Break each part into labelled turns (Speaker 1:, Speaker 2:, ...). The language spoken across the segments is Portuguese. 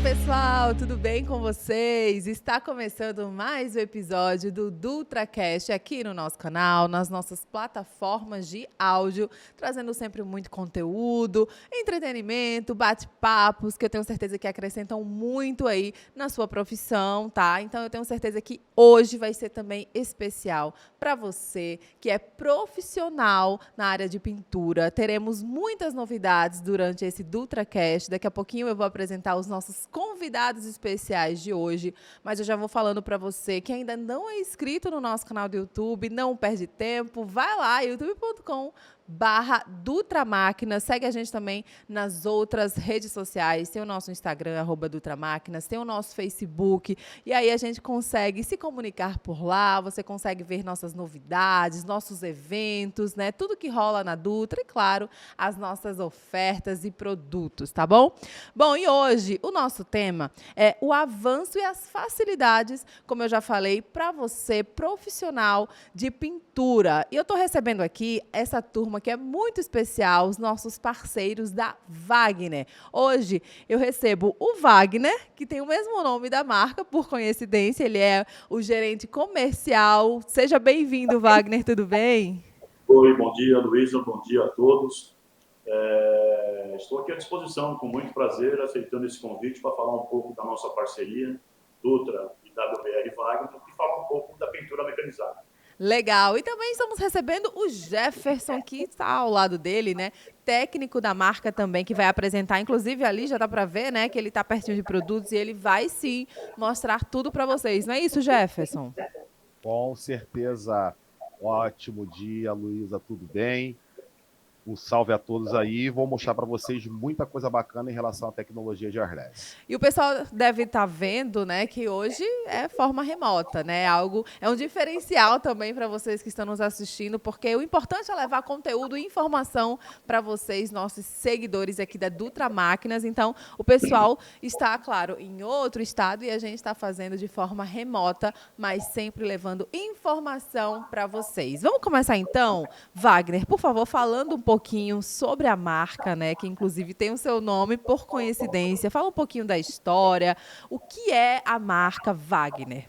Speaker 1: pessoal, tudo bem com vocês? Está começando mais um episódio do DutraCast aqui no nosso canal, nas nossas plataformas de áudio, trazendo sempre muito conteúdo, entretenimento, bate-papos, que eu tenho certeza que acrescentam muito aí na sua profissão, tá? Então eu tenho certeza que hoje vai ser também especial para você que é profissional na área de pintura. Teremos muitas novidades durante esse DutraCast. Daqui a pouquinho eu vou apresentar os nossos convidados especiais de hoje, mas eu já vou falando para você que ainda não é inscrito no nosso canal do YouTube, não perde tempo, vai lá, youtube.com/Dutramáquinas, segue a gente também nas outras redes sociais, tem o nosso Instagram, @Dutramáquinas, tem o nosso Facebook, e aí a gente consegue se comunicar por lá, você consegue ver nossas novidades, nossos eventos, né, tudo que rola na Dutra e, claro, as nossas ofertas e produtos, tá bom? Bom, e hoje o nosso tema é o avanço e as facilidades, como eu já falei, para você, profissional de pintura. E eu estou recebendo aqui essa turma que é muito especial, os nossos parceiros da Wagner. Hoje eu recebo o Wagner, que tem o mesmo nome da marca, por coincidência, ele é o gerente comercial. Seja bem-vindo, Wagner, tudo bem?
Speaker 2: Oi, bom dia, Luísa, bom dia a todos. Estou aqui à disposição, com muito prazer, aceitando esse convite para falar um pouco da nossa parceria, Dutra e WBR Wagner, e falar um pouco da pintura mecanizada.
Speaker 1: Legal. E também estamos recebendo o Jefferson, que está ao lado dele, né? Técnico da marca também, que vai apresentar. Inclusive, ali já dá para ver, né? Que ele está pertinho de produtos e ele vai sim mostrar tudo para vocês. Não é isso, Jefferson?
Speaker 3: Com certeza. Ótimo dia, Luísa, tudo bem? Um salve a todos aí. Vou mostrar para vocês muita coisa bacana em relação à tecnologia de wireless.
Speaker 1: E o pessoal deve estar vendo, né, que hoje é forma remota, né? É um diferencial também para vocês que estão nos assistindo, porque o importante é levar conteúdo e informação para vocês, nossos seguidores aqui da Dutra Máquinas. Então, o pessoal está, claro, em outro estado e a gente está fazendo de forma remota, mas sempre levando informação para vocês. Vamos começar então, Wagner, por favor, falando um pouquinho sobre a marca, né, que inclusive tem o seu nome por coincidência. Fala um pouquinho da história, o que é a marca Wagner?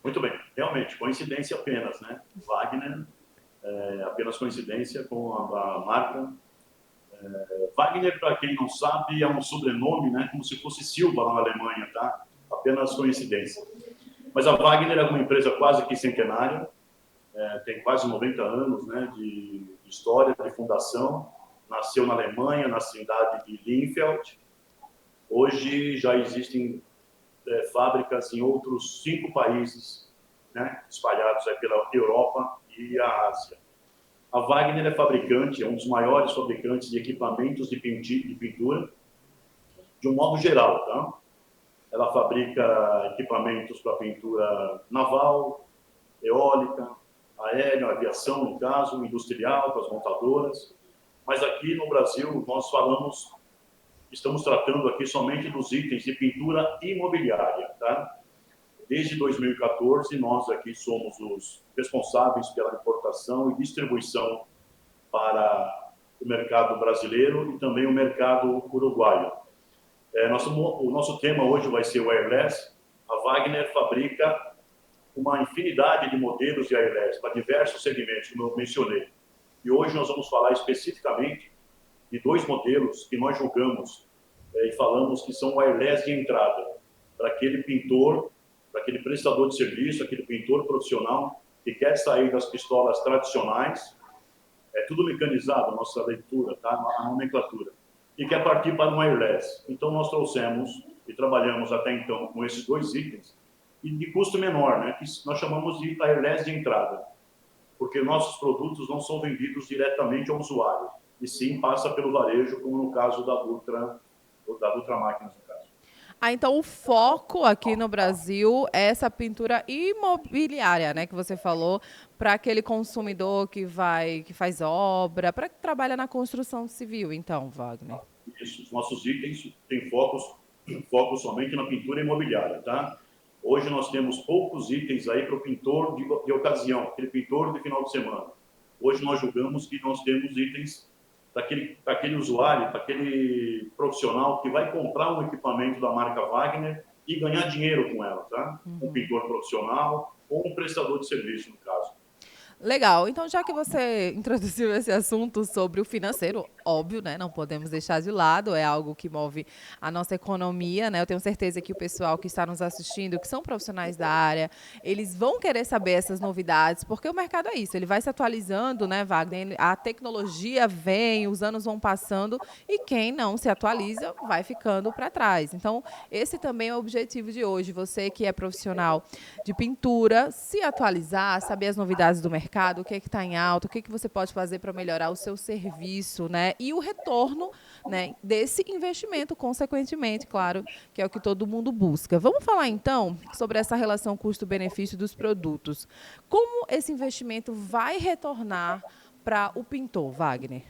Speaker 2: Muito bem, realmente, coincidência apenas, né? Wagner, apenas coincidência com a marca. Wagner, para quem não sabe, é um sobrenome, né? Como se fosse Silva lá na Alemanha, tá? Apenas coincidência. Mas a Wagner é uma empresa quase que centenária, tem quase 90 anos, né, de história, de fundação. Nasceu na Alemanha, na cidade de Linfeld. Hoje já existem fábricas em outros 5 países, né, espalhados aí pela Europa e a Ásia. A Wagner é fabricante, é um dos maiores fabricantes de equipamentos de pintura, de um modo geral, tá? Ela fabrica equipamentos para pintura naval, eólica, aérea, aviação, no caso, industrial, para as montadoras. Mas aqui no Brasil, estamos tratando aqui somente dos itens de pintura imobiliária, tá? Desde 2014, nós aqui somos os responsáveis pela importação e distribuição para o mercado brasileiro e também o mercado uruguaio. O nosso tema hoje vai ser wireless. A Wagner fabrica uma infinidade de modelos de wireless para diversos segmentos, como eu mencionei. E hoje nós vamos falar especificamente de 2 modelos que nós julgamos e falamos que são wireless de entrada para aquele pintor, para aquele prestador de serviço, aquele pintor profissional que quer sair das pistolas tradicionais. É tudo mecanizado, nossa leitura, tá? A nomenclatura. E quer partir para um wireless. Então nós trouxemos e trabalhamos até então com esses 2 itens e de custo menor, né? Que nós chamamos de wireless de entrada, porque nossos produtos não são vendidos diretamente ao usuário, e sim passa pelo varejo, como no caso da Dutra Máquinas, no caso.
Speaker 1: Ah, então o foco aqui no Brasil é essa pintura imobiliária, né, que você falou, para aquele consumidor que faz obra, para que trabalha na construção civil, então, Wagner.
Speaker 2: Isso, os nossos itens têm foco somente na pintura imobiliária, tá? Hoje nós temos poucos itens aí para o pintor de ocasião, aquele pintor de final de semana. Hoje nós julgamos que nós temos itens para aquele usuário, para aquele profissional que vai comprar um equipamento da marca Wagner e ganhar dinheiro com ela, tá? Um pintor profissional ou um prestador de serviço, no caso.
Speaker 1: Legal. Então, já que você introduziu esse assunto sobre o financeiro, óbvio, né? Não podemos deixar de lado, é algo que move a nossa economia, né? Eu tenho certeza que o pessoal que está nos assistindo, que são profissionais da área, eles vão querer saber essas novidades, porque o mercado é isso, ele vai se atualizando, né, Wagner? A tecnologia vem, os anos vão passando e quem não se atualiza vai ficando para trás. Então, esse também é o objetivo de hoje. Você que é profissional de pintura, se atualizar, saber as novidades do mercado, o que está em alta, o que você pode fazer para melhorar o seu serviço, né? E o retorno, né, desse investimento, consequentemente, claro, que é o que todo mundo busca. Vamos falar, então, sobre essa relação custo-benefício dos produtos. Como esse investimento vai retornar para o pintor, Wagner?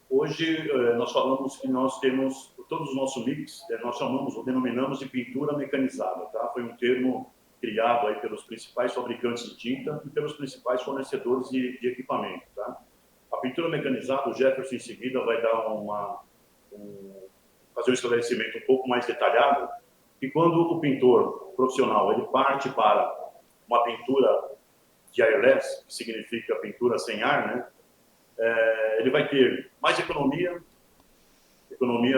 Speaker 2: Hoje, nós falamos que nós temos, todos os nossos mix, nós chamamos ou denominamos de pintura mecanizada, tá? Foi um termo criado aí pelos principais fabricantes de tinta e pelos principais fornecedores de equipamento, tá? A pintura mecanizada, o Jefferson em seguida vai dar fazer um esclarecimento um pouco mais detalhado, que quando o pintor profissional ele parte para uma pintura de airless, que significa pintura sem ar, né? Ele vai ter mais economia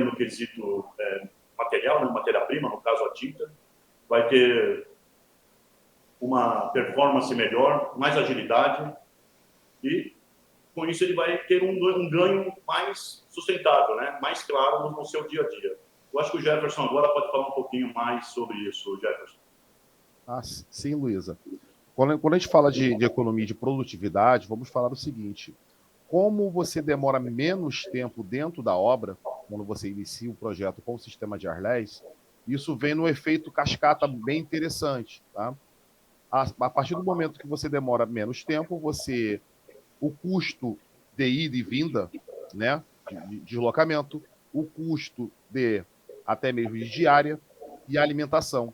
Speaker 2: no quesito material, né, matéria-prima, no caso a tinta, vai ter uma performance melhor, mais agilidade e com isso ele vai ter um ganho mais sustentável, né, mais claro no seu dia a dia. Eu acho que o Jefferson agora pode falar um pouquinho mais sobre isso, Jefferson.
Speaker 3: Sim, Luísa. Quando a gente fala de economia e de produtividade, vamos falar o seguinte: como você demora menos tempo dentro da obra, quando você inicia o projeto com o sistema de Arles, isso vem no efeito cascata bem interessante. Tá? A partir do momento que você demora menos tempo, o custo de ida e vinda, né, de deslocamento, o custo de até mesmo de diária e alimentação.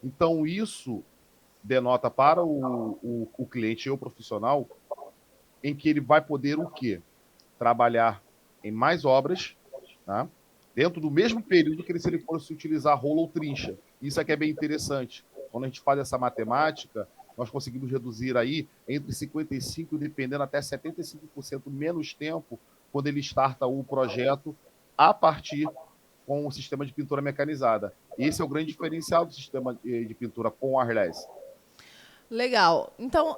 Speaker 3: Então, isso denota para o cliente e o profissional em que ele vai poder o quê? Trabalhar em mais obras, tá? Dentro do mesmo período que se ele fosse utilizar rolo ou trincha. Isso aqui é bem interessante. Quando a gente faz essa matemática, nós conseguimos reduzir aí entre 55% dependendo até 75% menos tempo quando ele starta o projeto a partir com o sistema de pintura mecanizada. Esse é o grande diferencial do sistema de pintura com Arles.
Speaker 1: Legal. Então,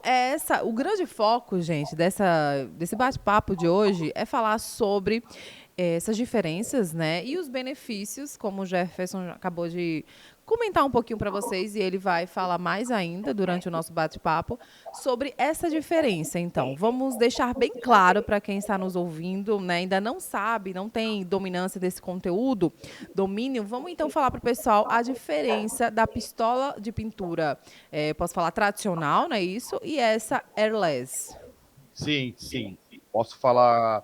Speaker 1: o grande foco, gente, desse bate-papo de hoje é falar sobre essas diferenças, né? E os benefícios, como o Jefferson acabou de comentar um pouquinho para vocês, e ele vai falar mais ainda durante o nosso bate-papo sobre essa diferença. Então, vamos deixar bem claro para quem está nos ouvindo, né? Ainda não sabe, não tem dominância desse conteúdo, domínio. Vamos então falar para o pessoal a diferença da pistola de pintura, posso falar tradicional, não é isso? E essa airless.
Speaker 3: Sim, sim. Posso falar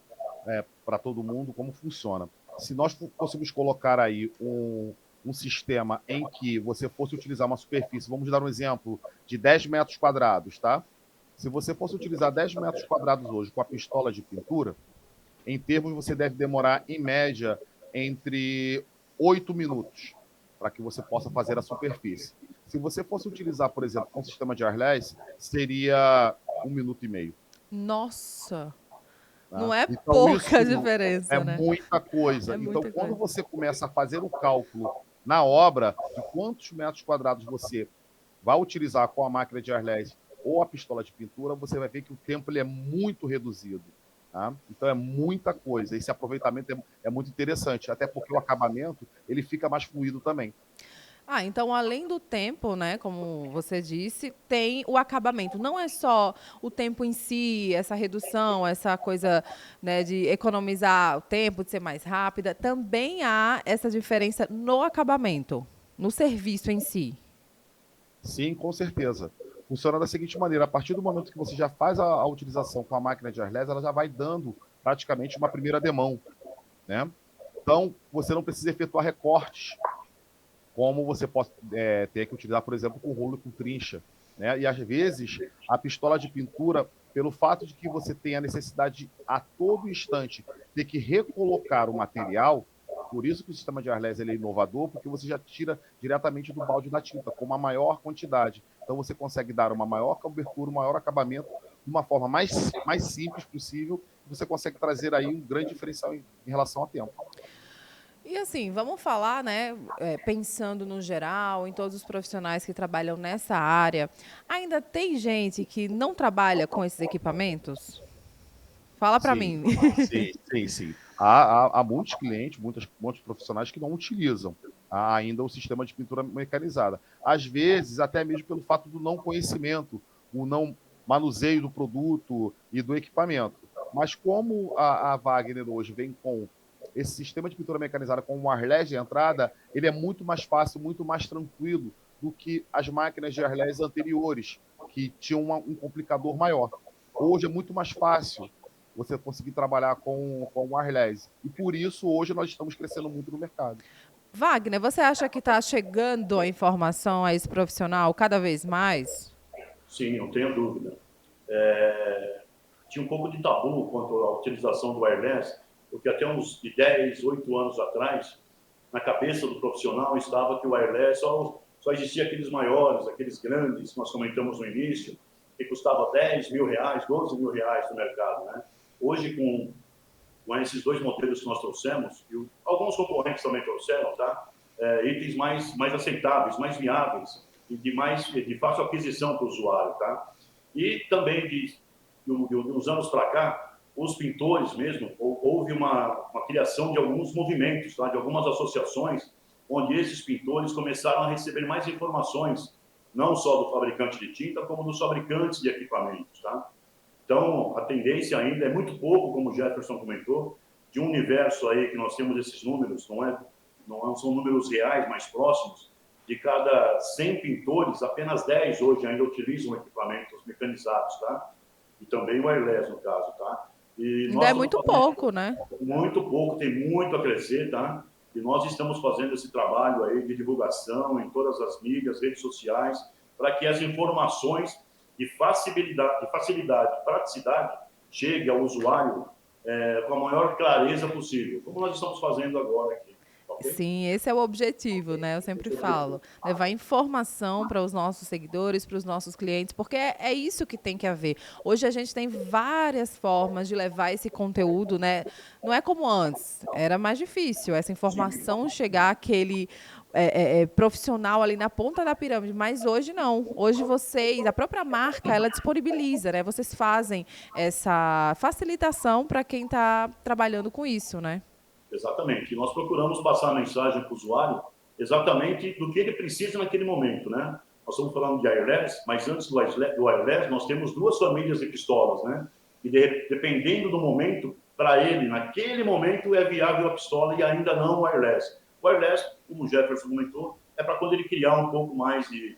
Speaker 3: para todo mundo como funciona. Se nós fôssemos colocar aí um sistema em que você fosse utilizar uma superfície, vamos dar um exemplo de 10 metros quadrados, tá? Se você fosse utilizar 10 metros quadrados hoje com a pistola de pintura, em termos você deve demorar, em média, entre 8 minutos para que você possa fazer a superfície. Se você fosse utilizar, por exemplo, um sistema de Arles, seria 1 minuto e meio.
Speaker 1: Nossa!
Speaker 3: Tá?
Speaker 1: Não é
Speaker 3: Então,
Speaker 1: pouca
Speaker 3: isso é
Speaker 1: diferença, né?
Speaker 3: muita coisa.
Speaker 1: É
Speaker 3: Então,
Speaker 1: muita
Speaker 3: quando
Speaker 1: coisa.
Speaker 3: você começa a fazer o cálculo na obra de quantos metros quadrados você vai utilizar com a máquina de Arles ou a pistola de pintura, você vai ver que o tempo ele é muito reduzido. Tá? Então, é muita coisa. Esse aproveitamento é muito interessante, até porque o acabamento ele fica mais fluido também.
Speaker 1: Então, além do tempo, né, como você disse, tem o acabamento. Não é só o tempo em si, essa redução, essa coisa, né, de economizar o tempo, de ser mais rápida. Também há essa diferença no acabamento, no serviço em si.
Speaker 3: Sim, com certeza. Funciona da seguinte maneira: a partir do momento que você já faz a utilização com a máquina de Arles, ela já vai dando praticamente uma primeira demão, né? Então, você não precisa efetuar recortes, como você pode ter que utilizar, por exemplo, com rolo e com trincha. né? E às vezes a pistola de pintura, pelo fato de que você tem a necessidade de, a todo instante ter que recolocar o material, por isso que o sistema de airless ele é inovador, porque você já tira diretamente do balde da tinta, com uma maior quantidade. Então você consegue dar uma maior cobertura, um maior acabamento, de uma forma mais simples possível, e você consegue trazer aí um grande diferencial em relação ao tempo.
Speaker 1: E assim, vamos falar, né, pensando no geral, em todos os profissionais que trabalham nessa área, ainda tem gente que não trabalha com esses equipamentos? Fala para
Speaker 3: Sim,
Speaker 1: mim.
Speaker 3: sim. Há muitos clientes, muitos profissionais que não utilizam ainda o sistema de pintura mecanizada. Às vezes, até mesmo pelo fato do não conhecimento, o não manuseio do produto e do equipamento. Mas como a Wagner hoje vem com esse sistema de pintura mecanizada com um airless de entrada, ele é muito mais fácil, muito mais tranquilo do que as máquinas de airless anteriores, que tinham um complicador maior. Hoje é muito mais fácil você conseguir trabalhar com wireless. E por isso, hoje, nós estamos crescendo muito no mercado.
Speaker 1: Wagner, você acha que está chegando a informação a esse profissional cada vez mais?
Speaker 2: Sim, não tenho dúvida. Tinha um pouco de tabu quanto à utilização do wireless, porque até uns 10, 8 anos atrás, na cabeça do profissional estava que o wireless só existia aqueles maiores, aqueles grandes, que nós comentamos no início, que custava R$10.000, R$12.000 no mercado, né? Hoje, com esses dois modelos que nós trouxemos, e alguns concorrentes também trouxeram, tá? Itens mais aceitáveis, mais viáveis, e de fácil aquisição para o usuário, tá? E também, de uns anos para cá, os pintores mesmo, houve uma criação de alguns movimentos, tá? De algumas associações, onde esses pintores começaram a receber mais informações, não só do fabricante de tinta, como dos fabricantes de equipamentos, tá? Então, a tendência ainda é muito pouco, como o Jefferson comentou, de um universo aí que nós temos esses números, não são números reais, mais próximos, de cada 100 pintores, apenas 10 hoje ainda utilizam equipamentos mecanizados, tá? E também o wireless, no caso, tá? E
Speaker 1: Ainda
Speaker 2: nós
Speaker 1: é
Speaker 2: estamos
Speaker 1: muito
Speaker 2: fazendo
Speaker 1: pouco, né?
Speaker 2: muito pouco, tem muito a crescer, tá? E nós estamos fazendo esse trabalho aí de divulgação em todas as mídias, redes sociais, para que as informações de facilidade, praticidade, chegue ao usuário com a maior clareza possível, como nós estamos fazendo agora aqui, ok?
Speaker 1: Sim, esse é o objetivo, né? Eu sempre falo, levar informação para os nossos seguidores, para os nossos clientes, porque é isso que tem que haver. Hoje a gente tem várias formas de levar esse conteúdo, né? Não é como antes, era mais difícil essa
Speaker 2: Sim,
Speaker 1: informação chegar àquele profissional ali na ponta da pirâmide, mas hoje não. Hoje vocês, a própria marca, ela disponibiliza, né? Vocês fazem essa facilitação para quem está trabalhando com isso, né?
Speaker 2: exatamente. E nós procuramos passar a mensagem para o usuário exatamente do que ele precisa naquele momento, né? Nós estamos falando de wireless, mas antes do wireless, nós temos duas famílias de pistolas, né? E dependendo do momento, para ele, naquele momento, é viável a pistola e ainda não o wireless. O wireless, como o Jefferson comentou, é para quando ele criar um pouco mais de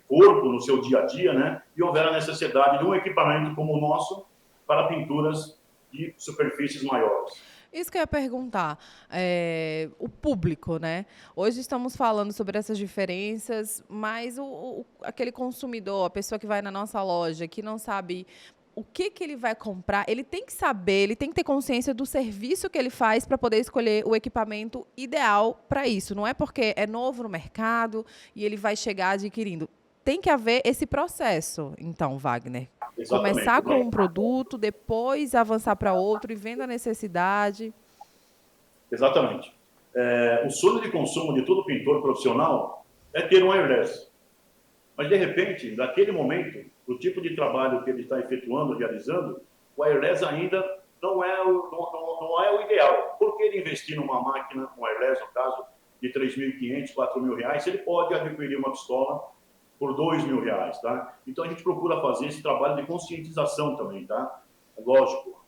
Speaker 2: corpo no seu dia a dia, né? E houver a necessidade de um equipamento como o nosso para pinturas de superfícies maiores.
Speaker 1: Isso que eu ia perguntar, o público, né? Hoje estamos falando sobre essas diferenças, mas aquele consumidor, a pessoa que vai na nossa loja, que não sabe o que, que ele vai comprar, ele tem que saber, ele tem que ter consciência do serviço que ele faz para poder escolher o equipamento ideal para isso. Não é porque é novo no mercado e ele vai chegar adquirindo. Tem que haver esse processo, então, Wagner.
Speaker 2: Exatamente.
Speaker 1: Começar com um produto, depois avançar para outro e vendo a necessidade.
Speaker 2: Exatamente. O sonho de consumo de todo pintor profissional é ter um wireless. Mas, de repente, naquele momento, o tipo de trabalho que ele está efetuando, realizando, o wireless ainda não é o ideal. Por que ele investir numa máquina, um wireless, no caso, de R$3.500, R$4.000, ele pode adquirir uma pistola por R$2.000, tá? Então, a gente procura fazer esse trabalho de conscientização também, tá? Lógico,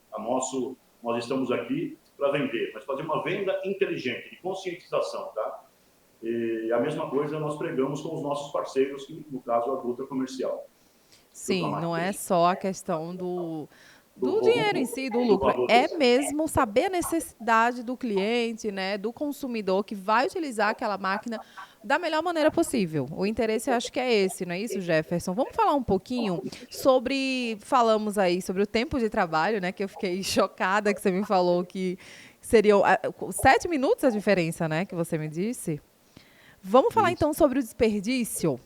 Speaker 2: nós estamos aqui para vender, mas fazer uma venda inteligente, de conscientização, tá? E a mesma coisa nós pregamos com os nossos parceiros, que no caso a Dutra Comercial. Dutra
Speaker 1: Sim, não é
Speaker 2: Marketing.
Speaker 1: só a questão do dinheiro em si, do lucro.
Speaker 2: valor
Speaker 1: É
Speaker 2: desse.
Speaker 1: mesmo saber a necessidade do cliente, né, do consumidor que vai utilizar aquela máquina da melhor maneira possível. O interesse, eu acho que é esse, não é isso, Jefferson? Vamos falar um pouquinho sobre, falamos aí sobre o tempo de trabalho, né, que eu fiquei chocada que você me falou que seriam 7 minutos a diferença, né, que você me disse. Vamos falar
Speaker 3: Isso.
Speaker 1: então sobre o desperdício?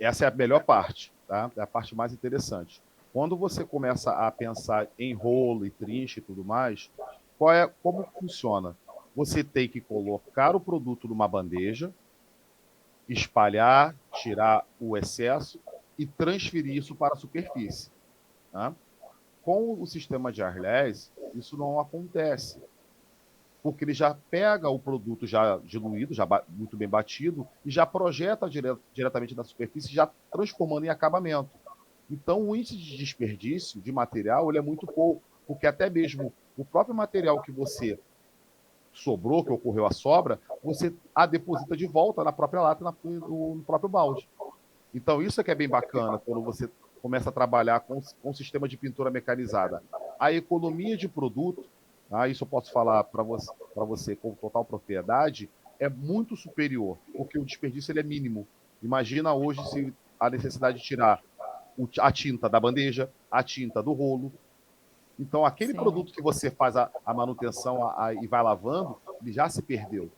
Speaker 3: Essa é a melhor parte, tá? É a parte mais interessante. Quando você começa a pensar em rolo e trinche e tudo mais, como funciona? Você tem que colocar o produto numa bandeja, espalhar, tirar o excesso e transferir isso para a superfície, tá? Com o sistema de Arles, isso não acontece, porque ele já pega o produto já diluído, já muito bem batido, e já projeta diretamente na superfície, já transformando em acabamento. Então, o índice de desperdício de material ele é muito pouco, porque até mesmo o próprio material que você sobrou, que ocorreu a sobra, você a deposita de volta na própria lata, no próprio balde. Então, isso é que é bem bacana quando você começa a trabalhar com um sistema de pintura mecanizada. A economia de produto, tá? Isso eu posso falar para você com total propriedade, é muito superior, porque o desperdício ele é mínimo. Imagina hoje se a necessidade de tirar a tinta da bandeja, a tinta do rolo. Então, aquele
Speaker 1: Sim.
Speaker 3: produto que você faz a manutenção e vai lavando, ele já se perdeu,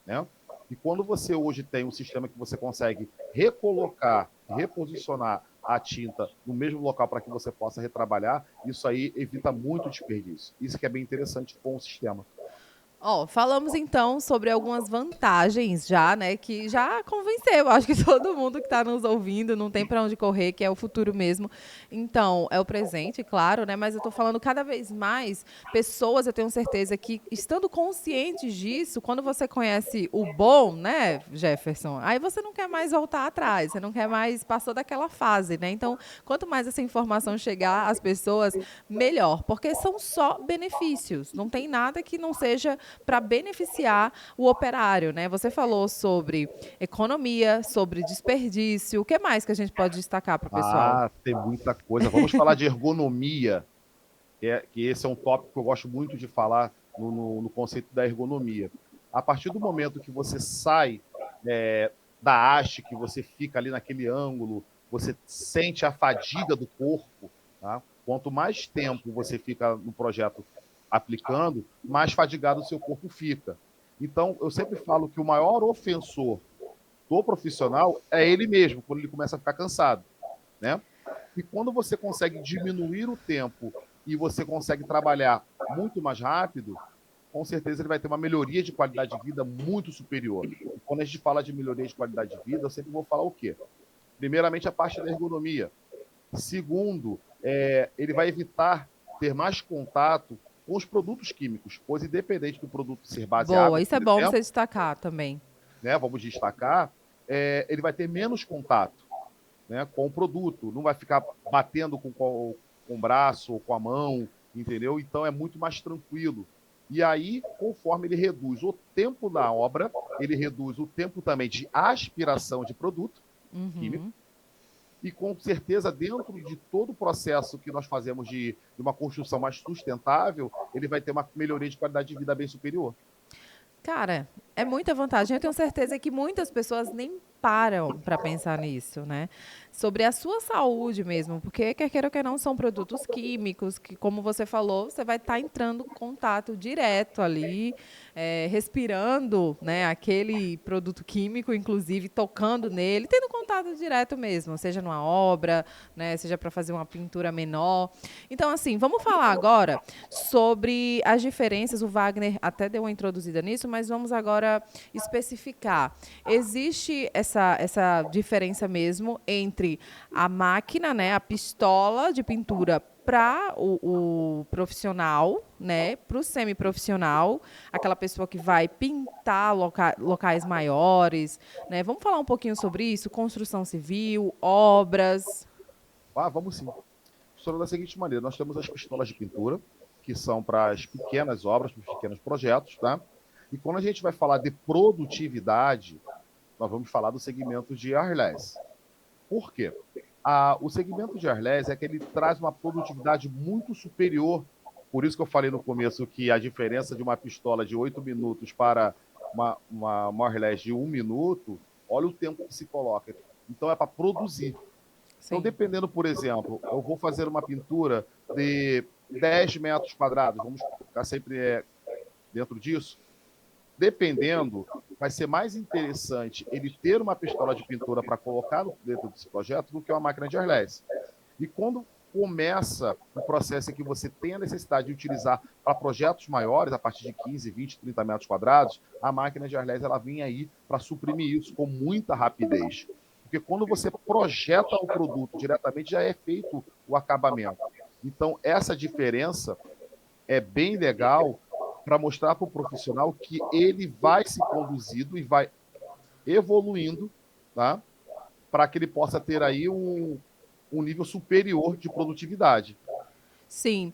Speaker 3: né? E quando você hoje tem um sistema que você consegue recolocar, reposicionar a tinta no mesmo local para que você possa retrabalhar, isso aí evita muito desperdício. Isso que é bem interessante com o sistema.
Speaker 1: Ó, falamos então sobre algumas vantagens já, né, que já convenceu, acho que todo mundo que está nos ouvindo, não tem para onde correr, que é o futuro mesmo. Então, é o presente, claro, né, mas eu estou falando cada vez mais pessoas, eu tenho certeza que estando conscientes disso, quando você conhece o bom, né, Jefferson, aí você não quer mais voltar atrás, você não quer mais, passou daquela fase, né? Então, quanto mais essa informação chegar às pessoas, melhor, porque são só benefícios, não tem nada que não seja para beneficiar o operário, né? Você falou sobre economia, sobre desperdício. O que mais que a gente pode destacar para o pessoal?
Speaker 3: Ah, tem muita coisa. Vamos falar de ergonomia, que esse é um tópico que eu gosto muito de falar no conceito da ergonomia. A partir do momento que você sai da haste, que você fica ali naquele ângulo, você sente a fadiga do corpo, tá? Quanto mais tempo você fica no projeto aplicando, mais fadigado o seu corpo fica. Então, eu sempre falo que o maior ofensor do profissional é ele mesmo, quando ele começa a ficar cansado, né? E quando você consegue diminuir o tempo e você consegue trabalhar muito mais rápido, com certeza ele vai ter uma melhoria de qualidade de vida muito superior. E quando a gente fala de melhoria de qualidade de vida, eu sempre vou falar o quê? Primeiramente, a parte da ergonomia. Segundo, ele vai evitar ter mais contato com os produtos químicos, pois independente do produto ser base em
Speaker 1: Boa,
Speaker 3: água,
Speaker 1: isso é
Speaker 3: por
Speaker 1: bom
Speaker 3: exemplo,
Speaker 1: você destacar também.
Speaker 3: né, vamos destacar, ele vai ter menos contato, né, com o produto, não vai ficar batendo com o braço ou com a mão, entendeu? Então é muito mais tranquilo. E aí, conforme ele reduz o tempo da obra, ele reduz o tempo também de aspiração de produto químico,
Speaker 1: Uhum.
Speaker 3: e com certeza, dentro de todo o processo que nós fazemos de uma construção mais sustentável, ele vai ter uma melhoria de qualidade de vida bem superior.
Speaker 1: Cara, é muita vantagem. Eu tenho certeza que muitas pessoas nem param para pensar nisso, né? Sobre a sua saúde mesmo, porque quer queira ou quer não, são produtos químicos que, como você falou, você vai estar entrando em contato direto ali, respirando, né, aquele produto químico, inclusive tocando nele, tendo contato direto mesmo, seja numa obra, né, seja para fazer uma pintura menor. Então, assim, vamos falar agora sobre as diferenças. O Wagner até deu uma introduzida nisso, mas vamos agora especificar. Existe essa diferença mesmo entre a máquina, né, a pistola de pintura para o profissional, né, para o semiprofissional, aquela pessoa que vai pintar locais maiores, né? Vamos falar um pouquinho sobre isso? Construção civil, obras.
Speaker 3: Ah, vamos sim. Funciona da seguinte maneira: nós temos as pistolas de pintura, que são para as pequenas obras, para os pequenos projetos, tá? E quando a gente vai falar de produtividade, nós vamos falar do segmento de airless. Por quê? O segmento de airless é que ele traz uma produtividade muito superior. Por isso que eu falei no começo que a diferença de uma pistola de 8 minutos para uma airless de 1 minuto, olha o tempo que se coloca. Então é para produzir. Então, dependendo, por exemplo, eu vou fazer uma pintura de 10 metros quadrados, vamos ficar sempre dentro disso. Dependendo, vai ser mais interessante ele ter uma pistola de pintura para colocar dentro desse projeto do que uma máquina de airless. E quando começa o processo em que você tem a necessidade de utilizar para projetos maiores, a partir de 15, 20, 30 metros quadrados, a máquina de airless ela vem aí para suprimir isso com muita rapidez. Porque quando você projeta o produto diretamente, já é feito o acabamento. Então, essa diferença é bem legal para mostrar para o profissional que ele vai se conduzindo e vai evoluindo, tá? Para que ele possa ter aí um nível superior de produtividade.
Speaker 1: Sim.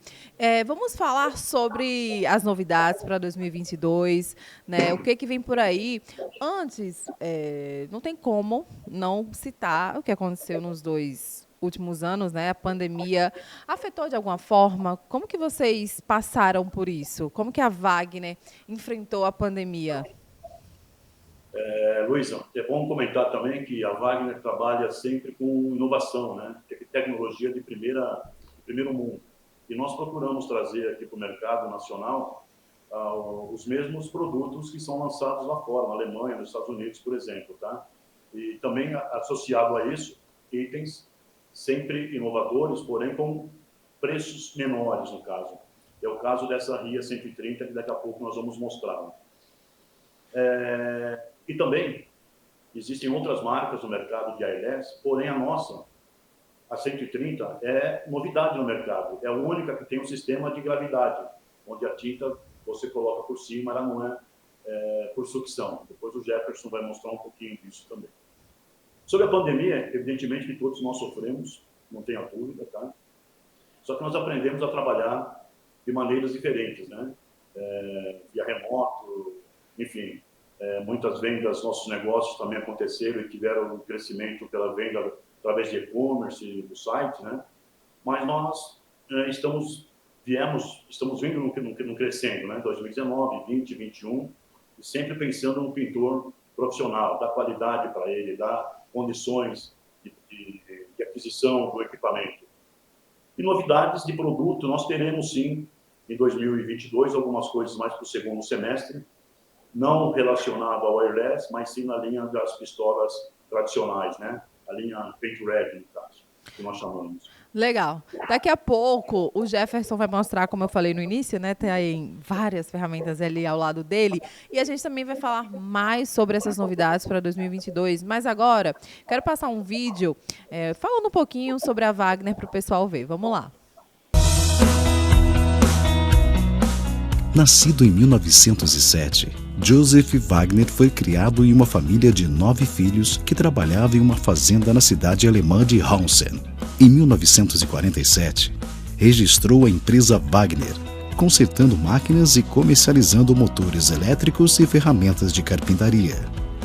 Speaker 1: Vamos falar sobre as novidades para 2022, né? O que vem por aí. Antes, não tem como não citar o que aconteceu nos 2 últimos anos, né? A pandemia afetou de alguma forma? Como que vocês passaram por isso? Como que a Wagner enfrentou a pandemia?
Speaker 2: Luísa, é bom comentar também que a Wagner trabalha sempre com inovação, né? Tecnologia de primeiro mundo. E nós procuramos trazer aqui para o mercado nacional os mesmos produtos que são lançados lá fora, na Alemanha, nos Estados Unidos, por exemplo, tá? E também associado a isso, itens sempre inovadores, porém com preços menores, no caso. É o caso dessa RIA 130, que daqui a pouco nós vamos mostrar. E também existem outras marcas no mercado de airless, porém a nossa, a 130, é novidade no mercado. É a única que tem um sistema de gravidade, onde a tinta você coloca por cima, ela não é por sucção. Depois o Jefferson vai mostrar um pouquinho disso também. Sobre a pandemia, evidentemente que todos nós sofremos, não tenha dúvida, tá? Só que nós aprendemos a trabalhar de maneiras diferentes, né? Via remoto, enfim, muitas vendas, nossos negócios também aconteceram e tiveram um crescimento pela venda através de e-commerce, do site, né? Mas nós estamos vindo no crescendo, né? 2019, 20, 21, e sempre pensando no pintor profissional, dar qualidade para ele, dar condições de aquisição do equipamento. E novidades de produto, nós teremos sim, em 2022, algumas coisas mais para o segundo semestre, não relacionado ao airless, mas sim na linha das pistolas tradicionais, né? A linha Paint Red, no caso, que nós chamamos.
Speaker 1: Legal. Daqui a pouco o Jefferson vai mostrar, como eu falei no início, né? Tem aí várias ferramentas ali ao lado dele. E a gente também vai falar mais sobre essas novidades para 2022. Mas agora, quero passar um vídeo falando um pouquinho sobre a Wagner para o pessoal ver. Vamos lá.
Speaker 4: Nascido em 1907, Joseph Wagner foi criado em uma família de 9 filhos que trabalhava em uma fazenda na cidade alemã de Hausen. Em 1947, registrou a empresa Wagner, consertando máquinas e comercializando motores elétricos e ferramentas de carpintaria.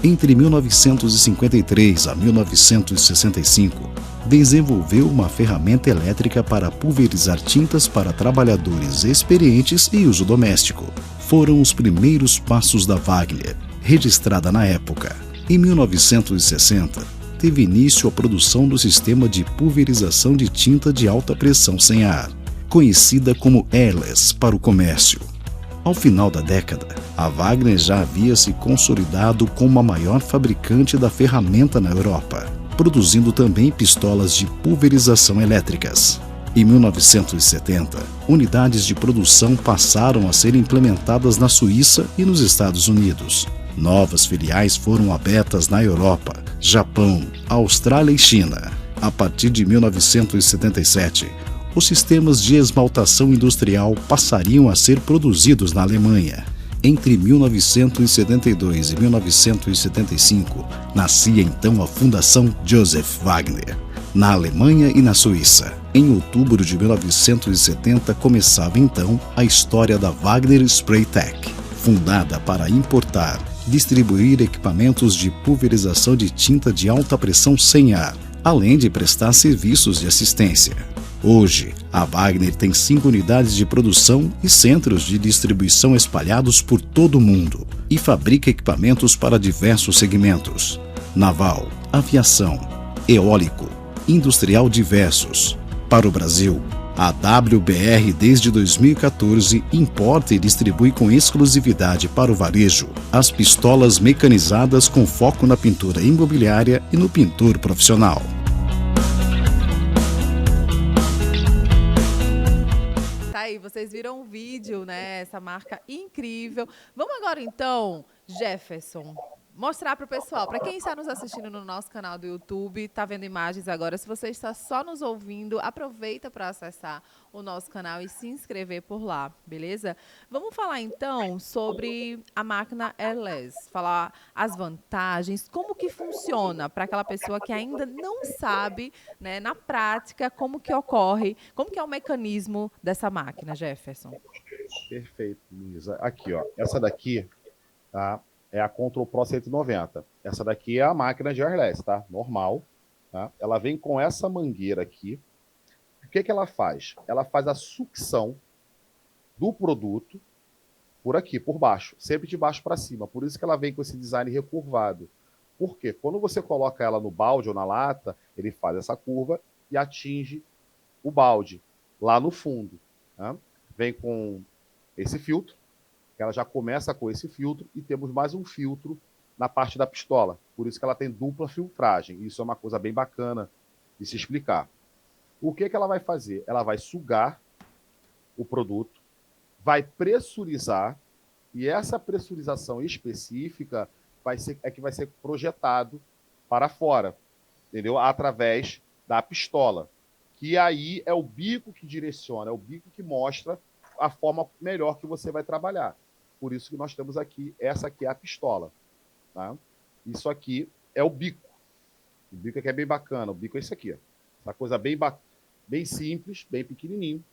Speaker 4: Entre 1953 a 1965, desenvolveu uma ferramenta elétrica para pulverizar tintas para trabalhadores experientes e uso doméstico. Foram os primeiros passos da Wagner, registrada na época. Em 1960, teve início a produção do sistema de pulverização de tinta de alta pressão sem ar, conhecida como airless para o comércio. Ao final da década, a Wagner já havia se consolidado como a maior fabricante da ferramenta na Europa, produzindo também pistolas de pulverização elétricas. Em 1970, unidades de produção passaram a ser implementadas na Suíça e nos Estados Unidos. Novas filiais foram abertas na Europa, Japão, Austrália e China. A partir de 1977, os sistemas de esmaltação industrial passariam a ser produzidos na Alemanha. Entre 1972 e 1975, nascia então a Fundação Joseph Wagner, na Alemanha e na Suíça. Em outubro de 1970 começava então a história da Wagner Spraytech, fundada para importar, distribuir equipamentos de pulverização de tinta de alta pressão sem ar, além de prestar serviços de assistência. Hoje, a Wagner tem 5 unidades de produção e centros de distribuição espalhados por todo o mundo e fabrica equipamentos para diversos segmentos: naval, aviação, eólico, industrial diversos. Para o Brasil, a WBR desde 2014 importa e distribui com exclusividade para o varejo as pistolas mecanizadas com foco na pintura imobiliária e no pintor profissional.
Speaker 1: Tá aí, vocês viram o vídeo, né? Essa marca incrível. Vamos agora então, Jefferson, mostrar para o pessoal, para quem está nos assistindo no nosso canal do YouTube, está vendo imagens agora. Se você está só nos ouvindo, aproveita para acessar o nosso canal e se inscrever por lá, beleza? Vamos falar então sobre a máquina Airless, falar as vantagens, como que funciona para aquela pessoa que ainda não sabe, né, na prática, como que ocorre, como que é o mecanismo dessa máquina, Jefferson.
Speaker 3: Perfeito, Luísa. Aqui, ó. Essa daqui, tá? É a Control Pro 190. Essa daqui é a máquina de airless, tá? Normal, tá? Ela vem com essa mangueira aqui. O que que ela faz? Ela faz a sucção do produto por aqui, por baixo, sempre de baixo para cima. Por isso que ela vem com esse design recurvado. Por quê? Quando você coloca ela no balde ou na lata, ele faz essa curva e atinge o balde lá no fundo, tá? Vem com esse filtro, que ela já começa com esse filtro, e temos mais um filtro na parte da pistola. Por isso que ela tem dupla filtragem. Isso é uma coisa bem bacana de se explicar. O que que ela vai fazer? Ela vai sugar o produto, vai pressurizar, e essa pressurização específica que vai ser projetado para fora, entendeu? Através da pistola. Que aí é o bico que direciona, é o bico que mostra a forma melhor que você vai trabalhar. Por isso que nós temos aqui, essa aqui é a pistola. Tá? Isso aqui é o bico. O bico aqui é bem bacana. O bico é esse aqui. Ó. Essa coisa bem simples, bem pequenininho,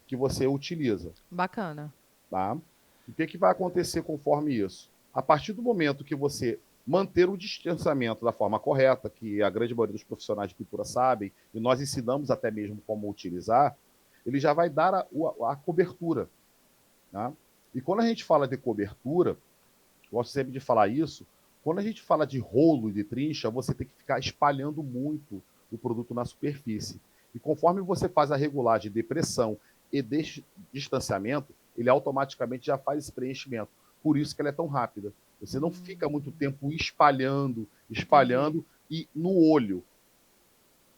Speaker 3: que você utiliza.
Speaker 1: Bacana.
Speaker 3: Tá? O que vai acontecer conforme isso? A partir do momento que você manter o distanciamento da forma correta, que a grande maioria dos profissionais de pintura sabem, e nós ensinamos até mesmo como utilizar, ele já vai dar a cobertura. Tá? E quando a gente fala de cobertura, gosto sempre de falar isso, quando a gente fala de rolo e de trincha, você tem que ficar espalhando muito o produto na superfície. E conforme você faz a regulagem de pressão e de distanciamento, ele automaticamente já faz esse preenchimento. Por isso que ela é tão rápida. Você não fica muito tempo espalhando, e no olho.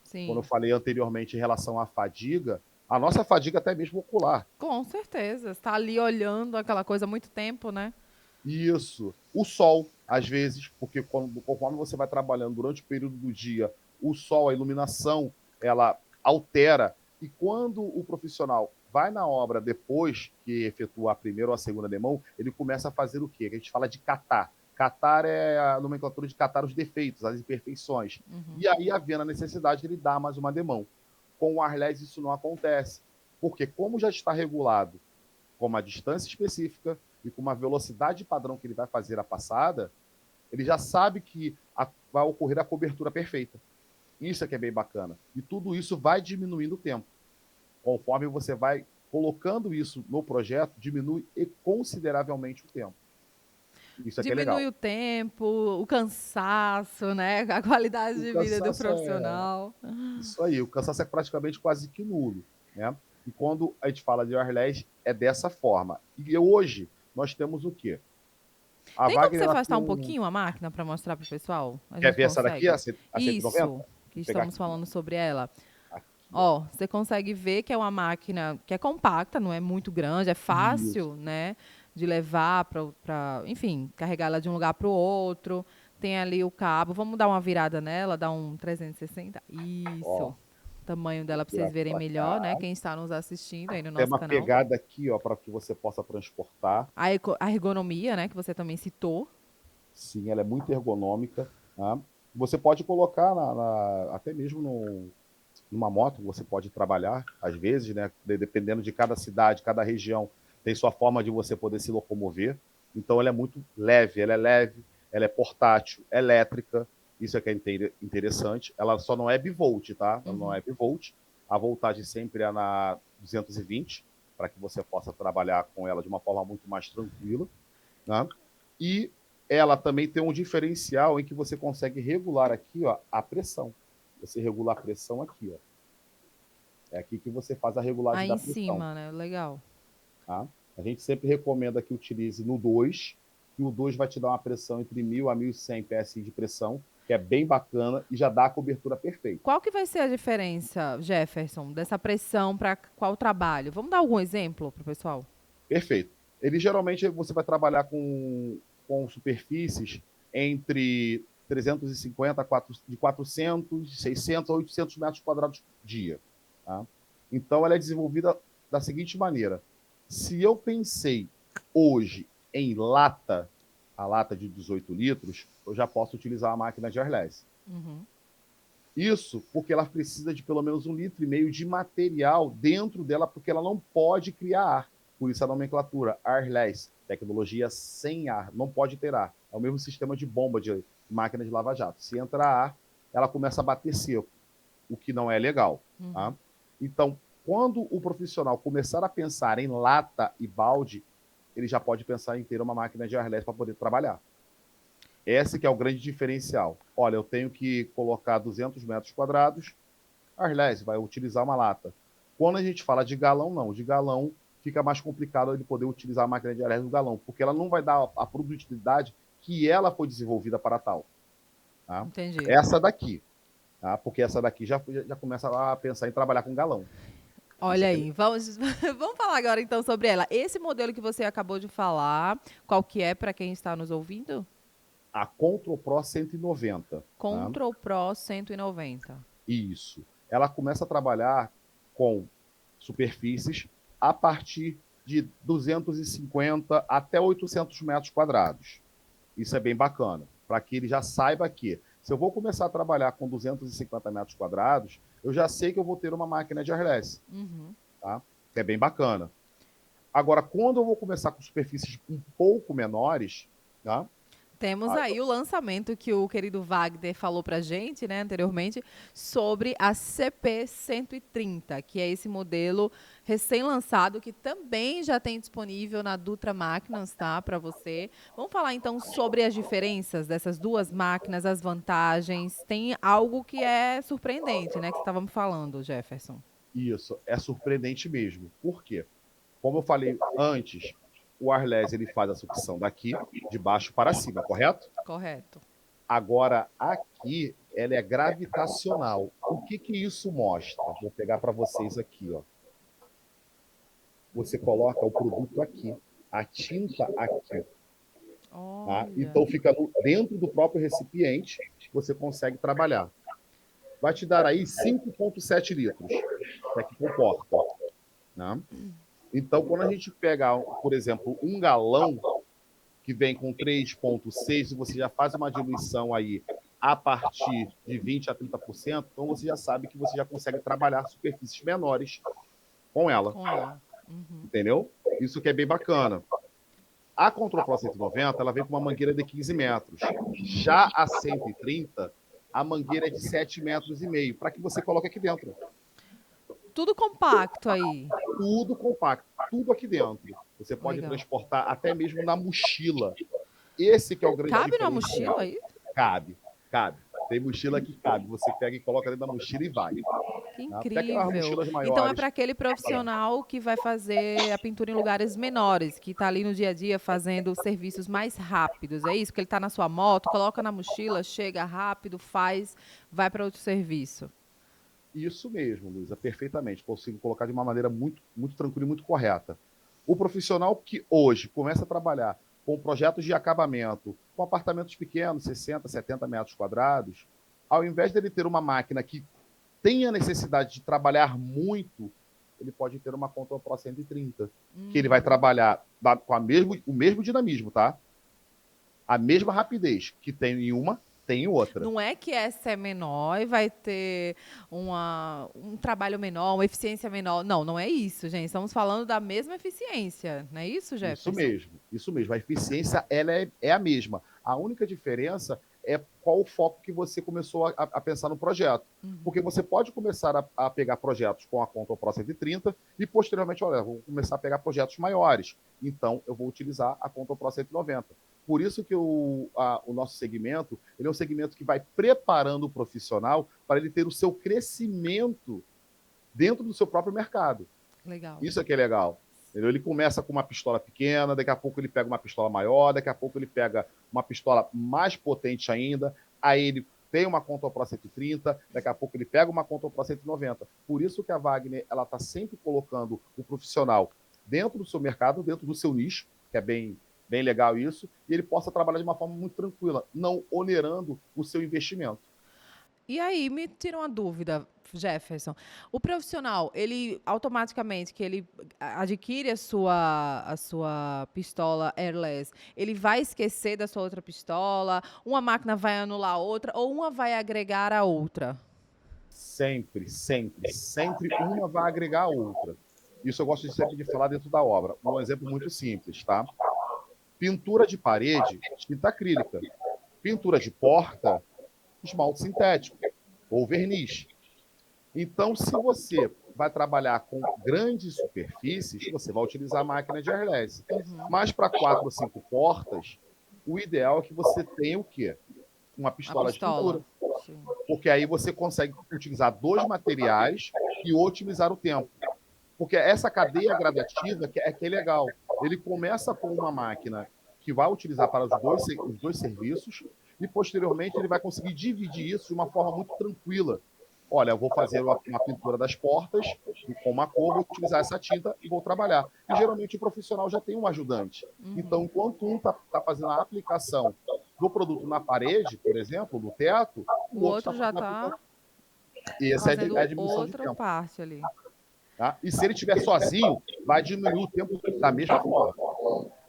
Speaker 1: Sim.
Speaker 3: Quando eu falei anteriormente em relação à fadiga, a nossa fadiga até mesmo ocular.
Speaker 1: Com certeza. Está ali olhando aquela coisa há muito tempo, né?
Speaker 3: Isso. O sol, às vezes, porque conforme você vai trabalhando durante o período do dia, o sol, a iluminação, ela altera. E quando o profissional vai na obra depois que efetua a primeira ou a segunda demão, ele começa a fazer o quê? A gente fala de catar. Catar é a nomenclatura de catar os defeitos, as imperfeições. Uhum. E aí, havendo a necessidade, ele dá mais uma demão. Com o airless isso não acontece. Porque como já está regulado com uma distância específica e com uma velocidade padrão que ele vai fazer a passada, ele já sabe que vai ocorrer a cobertura perfeita. Isso é que é bem bacana. E tudo isso vai diminuindo o tempo. Conforme você vai colocando isso no projeto, diminui consideravelmente o tempo. Isso aqui é legal.
Speaker 1: Diminui o tempo, o cansaço, né? A qualidade de vida do profissional.
Speaker 3: Isso aí, o cansaço é praticamente quase que nulo, né? E quando a gente fala de airless, é dessa forma. E hoje, nós temos o quê?
Speaker 1: A Tem Wagner, como você afastar um pouquinho a máquina para mostrar para o pessoal?
Speaker 3: Quer ver essa daqui, a 190?
Speaker 1: Isso, que estamos falando sobre ela. Ó, você consegue ver que é uma máquina que é compacta, não é muito grande, é fácil, né, de levar para, enfim, carregar ela de um lugar para o outro. Tem ali o cabo. Vamos dar uma virada nela, dar um 360. Isso. Ó, o tamanho dela para vocês verem melhor, né? Quem está nos assistindo aí no nosso canal.
Speaker 3: Tem uma pegada aqui, ó, para que você possa transportar.
Speaker 1: A ergonomia, né, que você também citou.
Speaker 3: Sim, ela é muito ergonômica. Tá? Você pode colocar até mesmo numa moto, você pode trabalhar, às vezes, né? Dependendo de cada cidade, cada região, tem sua forma de você poder se locomover. Então, ela é muito leve, ela é portátil, elétrica. Isso é que é interessante. Ela só não é bivolt, tá? Ela não é bivolt. A voltagem sempre é na 220, para que você possa trabalhar com ela de uma forma muito mais tranquila, né? E ela também tem um diferencial em que você consegue regular aqui, ó, a pressão. Você regula a pressão aqui, ó. É aqui que você faz a regulagem
Speaker 1: Aí
Speaker 3: da
Speaker 1: em
Speaker 3: pressão.
Speaker 1: cima, né? Legal.
Speaker 3: Tá? A gente sempre recomenda que utilize no 2, e o 2 vai te dar uma pressão entre 1.000 a 1.100 PSI de pressão, que é bem bacana e já dá a cobertura perfeita.
Speaker 1: Qual que vai ser a diferença, Jefferson, dessa pressão para qual trabalho? Vamos dar algum exemplo para o pessoal?
Speaker 3: Perfeito. Ele geralmente você vai trabalhar com superfícies entre 350 de 400, 600 a 800 metros quadrados por dia. Tá? Então, ela é desenvolvida da seguinte maneira. Se eu pensei hoje em lata, a lata de 18 litros, eu já posso utilizar a máquina de airless. Isso porque ela precisa de pelo menos 1,5 litro de material dentro dela, porque ela não pode criar ar. Por isso a nomenclatura, airless, tecnologia sem ar, não pode ter ar. É o mesmo sistema de bomba de máquina de lava-jato. Se entrar ar, ela começa a bater seco, o que não é legal. Tá? Então, quando o profissional começar a pensar em lata e balde, ele já pode pensar em ter uma máquina de airless para poder trabalhar. Esse que é o grande diferencial. Olha, eu tenho que colocar 200 metros quadrados, airless vai utilizar uma lata. Quando a gente fala de galão, não. De galão fica mais complicado ele poder utilizar a máquina de airless no galão, porque ela não vai dar a produtividade que ela foi desenvolvida para tal. Tá?
Speaker 1: Entendi.
Speaker 3: Essa daqui. Tá? Porque essa daqui já começa a pensar em trabalhar com galão.
Speaker 1: Olha aí, vamos falar agora então sobre ela. Esse modelo que você acabou de falar, qual que é para quem está nos ouvindo?
Speaker 3: A Control Pro 190.
Speaker 1: Control Pro 190.
Speaker 3: Isso. Ela começa a trabalhar com superfícies a partir de 250 até 800 metros quadrados. Isso é bem bacana, para que ele já saiba que, se eu vou começar a trabalhar com 250 metros quadrados, eu já sei que eu vou ter uma máquina de airless. Tá? Que é bem bacana. Agora, quando eu vou começar com superfícies um pouco menores, tá?
Speaker 1: Temos aí o lançamento que o querido Wagner falou pra gente, né, anteriormente, sobre a CP130, que é esse modelo recém-lançado que também já tem disponível na Dutra Máquinas, tá, para você. Vamos falar então sobre as diferenças dessas duas máquinas, as vantagens. Tem algo que é surpreendente, né, que estávamos falando, Jefferson.
Speaker 3: Isso, é surpreendente mesmo. Por quê? Como eu falei antes, o airless ele faz a sucção daqui, de baixo para cima, correto?
Speaker 1: Correto.
Speaker 3: Agora, aqui, ela é gravitacional. O que isso mostra? Vou pegar para vocês aqui, ó. Você coloca o produto aqui, a tinta aqui. Tá? Então, fica dentro do próprio recipiente, você consegue trabalhar. Vai te dar aí 5,7 litros, que é que comporta. Né? Então, quando a gente pega, por exemplo, um galão que vem com 3,6, você já faz uma diluição aí a partir de 20% a 30%, então você já sabe que você já consegue trabalhar superfícies menores com ela. Entendeu? Isso que é bem bacana. A Control Pro 190, ela vem com uma mangueira de 15 metros. Já a 130, a mangueira é de 7,5 metros, para que você coloque aqui dentro.
Speaker 1: Tudo compacto aí.
Speaker 3: Tudo compacto, tudo aqui dentro. Você pode transportar até mesmo na mochila. Esse que é o grande
Speaker 1: diferencial. Cabe na mochila aí?
Speaker 3: Cabe. Tem mochila que cabe. Você pega e coloca dentro da mochila e vai.
Speaker 1: Que incrível. Então é para aquele profissional que vai fazer a pintura em lugares menores, que está ali no dia a dia fazendo serviços mais rápidos. É isso? Que ele está na sua moto, coloca na mochila, chega rápido, faz, vai para outro serviço.
Speaker 3: Isso mesmo, Luísa, perfeitamente. Consigo colocar de uma maneira muito, muito tranquila e muito correta. O profissional que hoje começa a trabalhar com projetos de acabamento, com apartamentos pequenos, 60, 70 metros quadrados, ao invés dele ter uma máquina que tenha necessidade de trabalhar muito, ele pode ter uma Control Pro 130, que ele vai trabalhar com o mesmo dinamismo, tá? A mesma rapidez que tem em uma, tem outra.
Speaker 1: Não é que essa é menor e vai ter um trabalho menor, uma eficiência menor. Não, não é isso, gente. Estamos falando da mesma eficiência. Não é isso, Jefferson?
Speaker 3: Isso mesmo. A eficiência ela é a mesma. A única diferença é qual o foco que você começou a pensar no projeto. Porque você pode começar a pegar projetos com a Control Pro 130 e, posteriormente, olha, vou começar a pegar projetos maiores. Então, eu vou utilizar a Control Pro 190. Por isso que o nosso segmento, ele é um segmento que vai preparando o profissional para ele ter o seu crescimento dentro do seu próprio mercado.
Speaker 1: Legal.
Speaker 3: Isso é que é legal. Entendeu? Ele começa com uma pistola pequena, daqui a pouco ele pega uma pistola maior, daqui a pouco ele pega uma pistola mais potente ainda, aí ele tem uma Control Pro 130, daqui a pouco ele pega uma Control Pro 190. Por isso que a Wagner está sempre colocando o profissional dentro do seu mercado, dentro do seu nicho, que é bem legal isso, e ele possa trabalhar de uma forma muito tranquila, não onerando o seu investimento.
Speaker 1: E aí, me tira uma dúvida, Jefferson. O profissional, ele automaticamente que ele adquire a sua pistola airless, ele vai esquecer da sua outra pistola? Uma máquina vai anular a outra ou uma vai agregar a outra?
Speaker 3: Sempre uma vai agregar a outra. Isso eu gosto sempre de falar dentro da obra. Um exemplo muito simples, tá? Pintura de parede, tinta acrílica. Pintura de porta, esmalte sintético ou verniz. Então, se você vai trabalhar com grandes superfícies, você vai utilizar a máquina de airless. Mas para 4 ou 5 portas, o ideal é que você tenha o quê? Uma pistola de pintura.
Speaker 1: Sim.
Speaker 3: Porque aí você consegue utilizar 2 materiais e otimizar o tempo. Porque essa cadeia gradativa que é legal. Ele começa com uma máquina que vai utilizar para os dois serviços e, posteriormente, ele vai conseguir dividir isso de uma forma muito tranquila. Olha, eu vou fazer uma pintura das portas com uma cor, vou utilizar essa tinta e vou trabalhar. E, geralmente, o profissional já tem um ajudante. Então, enquanto um está fazendo a aplicação do produto na parede, por exemplo, no teto,
Speaker 1: o outro já está
Speaker 3: fazendo
Speaker 1: a diminuição de tempo. Outra parte ali.
Speaker 3: Tá? E se ele estiver sozinho, vai diminuir o tempo da mesma forma.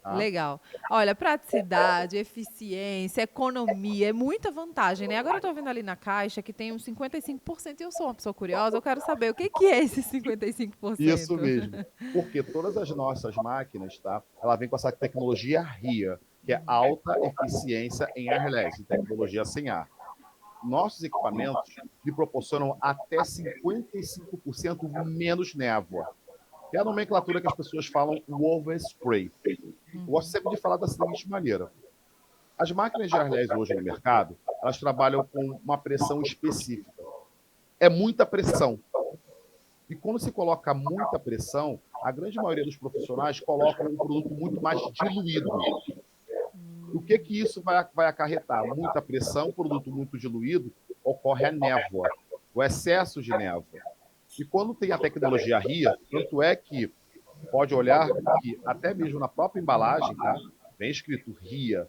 Speaker 3: Tá?
Speaker 1: Legal. Olha, praticidade, eficiência, economia, é muita vantagem, né? Agora eu estou vendo ali na caixa que tem uns 55%, e eu sou uma pessoa curiosa, eu quero saber o que é esse 55%.
Speaker 3: Isso mesmo. Porque todas as nossas máquinas, tá? Ela vem com essa tecnologia RIA, que é alta eficiência em airless, tecnologia sem ar. Nossos equipamentos lhe proporcionam até 55% menos névoa. Que é a nomenclatura que as pessoas falam woven spray. Eu gosto sempre de falar da seguinte maneira. As máquinas de airless hoje no mercado, elas trabalham com uma pressão específica. É muita pressão. E quando se coloca muita pressão, a grande maioria dos profissionais colocam um produto muito mais diluído. O que isso vai acarretar? Muita pressão, produto muito diluído, ocorre a névoa, o excesso de névoa. E quando tem a tecnologia RIA, tanto é que pode olhar que até mesmo na própria embalagem, tá? Vem escrito RIA,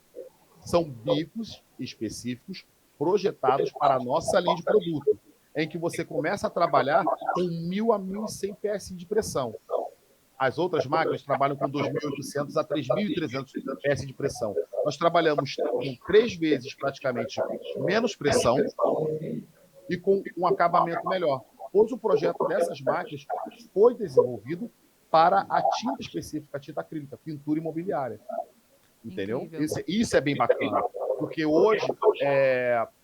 Speaker 3: são bicos específicos projetados para a nossa linha de produto, em que você começa a trabalhar com 1.000 a 1.100 PS de pressão. As outras máquinas trabalham com 2.800 a 3.300 PS de pressão. Nós trabalhamos com 3 vezes praticamente menos pressão e com um acabamento melhor. Hoje o projeto dessas máquinas foi desenvolvido para a tinta específica, a tinta acrílica, pintura imobiliária. Entendeu? Isso é bem bacana. Porque hoje,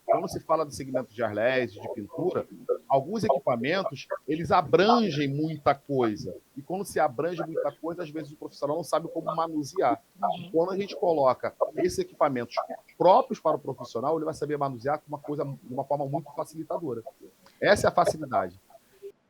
Speaker 3: quando se fala de segmento de airless, de pintura, alguns equipamentos, eles abrangem muita coisa. E quando se abrange muita coisa, às vezes o profissional não sabe como manusear. Quando a gente coloca esses equipamentos próprios para o profissional, ele vai saber manusear de uma forma muito facilitadora. Essa é a facilidade.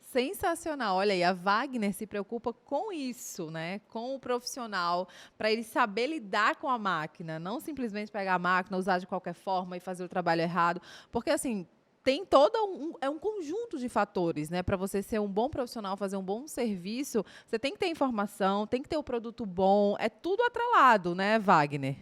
Speaker 1: Sensacional. Olha aí, a Wagner se preocupa com isso, né? Com o profissional, para ele saber lidar com a máquina, não simplesmente pegar a máquina, usar de qualquer forma e fazer o trabalho errado. Porque, assim, tem todo um conjunto de fatores, né? Para você ser um bom profissional, fazer um bom serviço, você tem que ter informação, tem que ter o produto bom, é tudo atrelado, né, Wagner?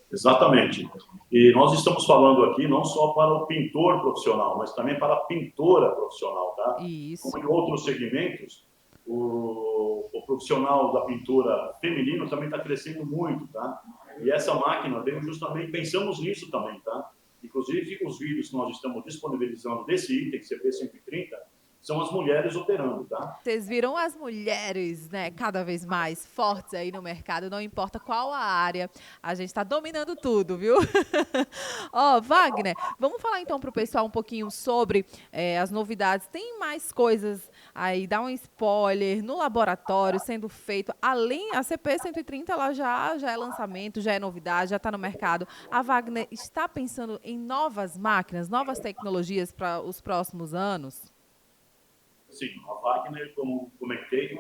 Speaker 2: Exatamente. E nós estamos falando aqui não só para o pintor profissional, mas também para a pintora profissional, tá?
Speaker 1: Isso.
Speaker 2: Como em outros segmentos, o profissional da pintura feminino também está crescendo muito, tá? E essa máquina veio justamente, pensamos nisso também, tá? Inclusive, os vídeos que nós estamos disponibilizando desse item, CP130, são as mulheres operando, tá?
Speaker 1: Vocês viram as mulheres, né, cada vez mais fortes aí no mercado, não importa qual a área, a gente está dominando tudo, viu? Ó, Wagner, vamos falar então para o pessoal um pouquinho sobre as novidades. Tem mais coisas aí, dá um spoiler, no laboratório sendo feito, além, a CP130, ela já é lançamento, já é novidade, já está no mercado. A Wagner está pensando em novas máquinas, novas tecnologias para os próximos anos?
Speaker 2: Sim, a Wagner, como comentei,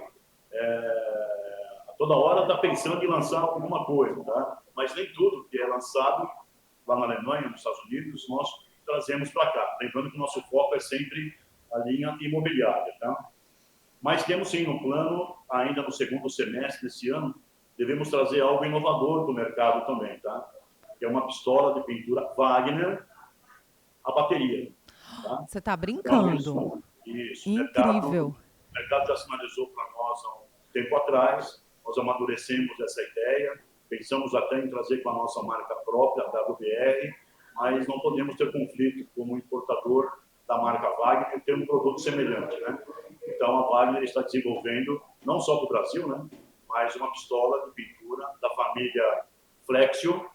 Speaker 2: a toda hora está pensando em lançar alguma coisa, tá? Mas nem tudo que é lançado lá na Alemanha, nos Estados Unidos, nós trazemos para cá. Lembrando que o nosso foco é sempre a linha imobiliária, tá? Mas temos sim no plano, ainda no segundo semestre desse ano, devemos trazer algo inovador para o mercado também, tá? Que é uma pistola de pintura Wagner a bateria. Tá?
Speaker 1: Você está
Speaker 2: Então,
Speaker 1: brincando?
Speaker 2: isso.
Speaker 1: Incrível.
Speaker 2: O mercado já sinalizou para nós há um tempo atrás, nós amadurecemos essa ideia, pensamos até em trazer com a nossa marca própria, a WBR, mas não podemos ter conflito como importador da marca Wagner e ter um produto semelhante, né? Então, a Wagner está desenvolvendo, não só para o Brasil, né, mas uma pistola de pintura da família Flexio,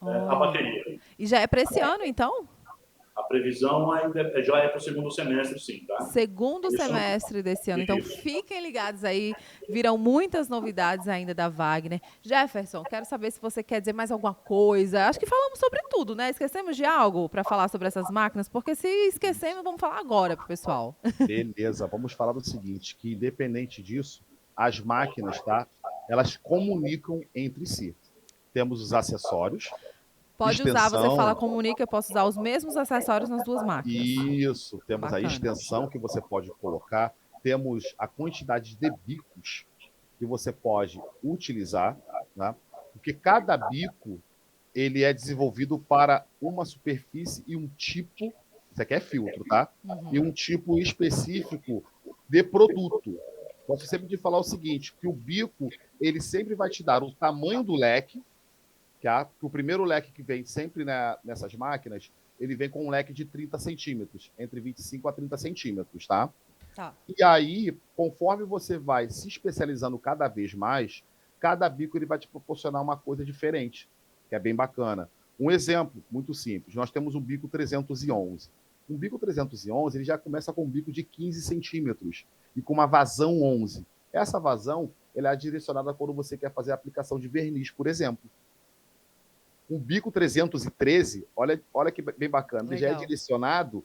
Speaker 2: a bateria.
Speaker 1: E já é para esse ano, então?
Speaker 2: A previsão ainda já é para o segundo semestre, sim, tá?
Speaker 1: Segundo semestre desse ano. Então, fiquem ligados aí. Virão muitas novidades ainda da Wagner. Jefferson, quero saber se você quer dizer mais alguma coisa. Acho que falamos sobre tudo, né? Esquecemos de algo para falar sobre essas máquinas? Porque se esquecemos, vamos falar agora para o pessoal.
Speaker 3: Beleza, vamos falar do seguinte, que independente disso, as máquinas, tá? Elas comunicam entre si. Temos os acessórios.
Speaker 1: Pode usar, você fala comunica, eu posso usar os mesmos acessórios nas duas máquinas.
Speaker 3: Isso, temos
Speaker 1: Bacana.
Speaker 3: a extensão que você pode colocar, temos a quantidade de bicos que você pode utilizar, né? Porque cada bico ele é desenvolvido para uma superfície e um tipo, isso aqui é filtro, tá? E um tipo específico de produto. Gosto sempre de falar o seguinte, que o bico ele sempre vai te dar o tamanho do leque, que o primeiro leque que vem sempre nessas máquinas, ele vem com um leque de 30 centímetros, entre 25 a 30 centímetros, tá?
Speaker 1: Tá.
Speaker 3: E aí, conforme você vai se especializando cada vez mais, cada bico ele vai te proporcionar uma coisa diferente, que é bem bacana. Um exemplo muito simples, nós temos um bico 311. Um bico 311 ele já começa com um bico de 15 centímetros e com uma vazão 11. Essa vazão ela é direcionada quando você quer fazer a aplicação de verniz, por exemplo. Um bico 313, olha que bem bacana, ele já é direcionado,